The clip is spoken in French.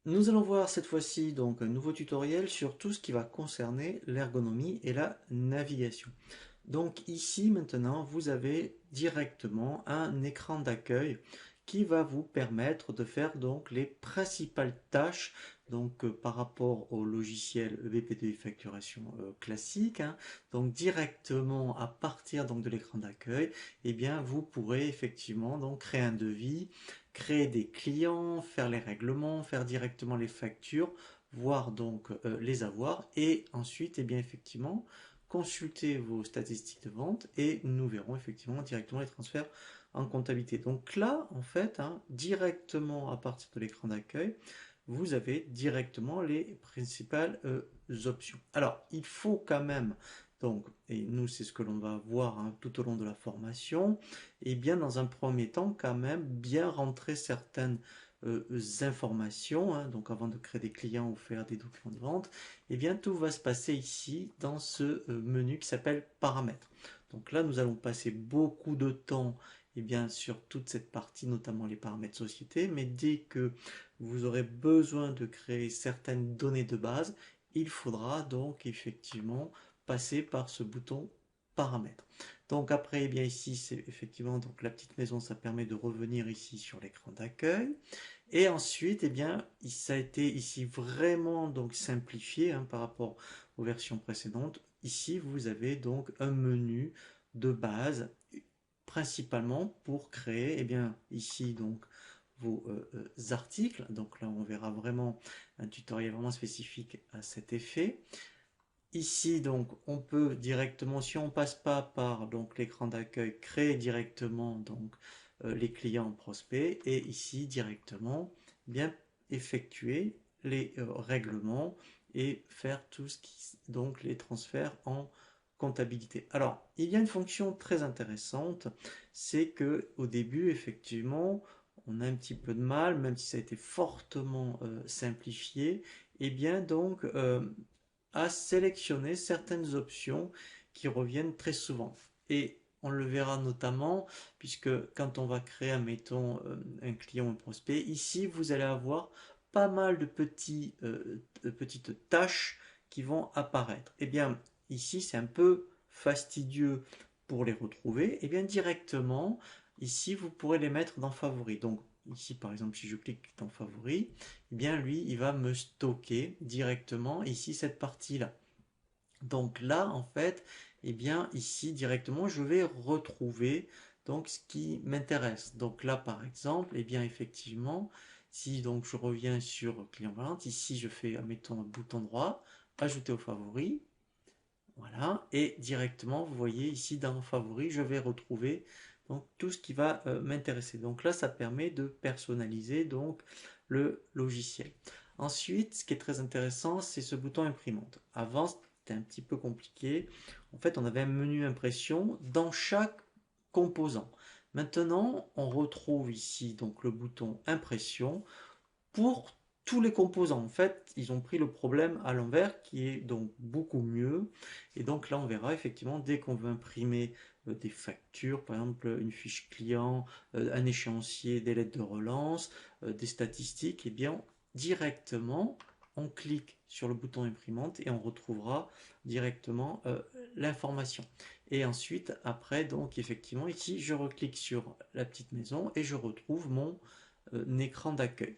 Nous allons voir cette fois-ci donc un nouveau tutoriel sur tout ce qui va concerner l'ergonomie et la navigation. Donc ici maintenant vous avez directement un écran d'accueil qui va vous permettre de faire donc les principales tâches donc par rapport au logiciel EBP2 facturation classique, hein. Donc directement à partir donc de l'écran d'accueil, eh bien vous pourrez effectivement donc créer un devis, créer des clients, faire les règlements, faire directement les factures, voir donc les avoirs et ensuite eh bien effectivement consulter vos statistiques de vente et nous verrons effectivement directement les transferts en comptabilité. Donc là, en fait, hein, directement à partir de l'écran d'accueil, vous avez directement les principales options. Alors, il faut quand même, donc, et nous c'est ce que l'on va voir hein, tout au long de la formation, et bien dans un premier temps quand même bien rentrer certaines informations, hein, donc avant de créer des clients ou faire des documents de vente, et bien tout va se passer ici dans ce menu qui s'appelle paramètres. Donc là nous allons passer beaucoup de temps et bien sur toute cette partie, notamment les paramètres société, mais dès que vous aurez besoin de créer certaines données de base, il faudra donc effectivement passer par ce bouton paramètres. Donc après, eh bien ici, c'est effectivement donc la petite maison, ça permet de revenir ici sur l'écran d'accueil. Et ensuite, eh bien, ça a été ici vraiment donc simplifié hein, par rapport aux versions précédentes. Ici, vous avez donc un menu de base, principalement pour créer, eh bien, ici donc vos articles. Donc là, on verra vraiment un tutoriel vraiment spécifique à cet effet. Ici, donc, on peut directement, si on passe pas par donc l'écran d'accueil, créer directement donc les clients prospects et ici directement bien effectuer les règlements et faire tout ce qui donc les transferts en comptabilité. Alors, il y a une fonction très intéressante, c'est que au début, effectivement, on a un petit peu de mal, même si ça a été fortement simplifié, et bien donc à sélectionner certaines options qui reviennent très souvent. Et on le verra notamment puisque quand on va créer, admettons, un client ou un prospect, ici vous allez avoir pas mal de petites tâches qui vont apparaître. Et bien ici c'est un peu fastidieux pour les retrouver. Et bien directement ici vous pourrez les mettre dans favoris. Donc ici par exemple si je clique dans favoris, eh bien lui il va me stocker directement ici cette partie là. Donc là en fait eh bien ici directement je vais retrouver donc ce qui m'intéresse. Donc là par exemple eh bien effectivement si donc je reviens sur client vente, ici je fais admettons un bouton droit ajouter aux favoris, voilà, et directement vous voyez ici dans favoris je vais retrouver donc tout ce qui va m'intéresser. Donc là ça permet de personnaliser donc le logiciel. Ensuite ce qui est très intéressant c'est ce bouton imprimante. Avant c'était un petit peu compliqué, en fait on avait un menu impression dans chaque composant. Maintenant on retrouve ici donc le bouton impression pour tous les composants. En fait, ils ont pris le problème à l'envers qui est donc beaucoup mieux. Et donc là, on verra effectivement dès qu'on veut imprimer des factures, par exemple une fiche client, un échéancier, des lettres de relance, des statistiques, et bien directement, on clique sur le bouton imprimante et on retrouvera directement l'information. Et ensuite, après, donc effectivement, ici, je reclique sur la petite maison et je retrouve mon écran d'accueil.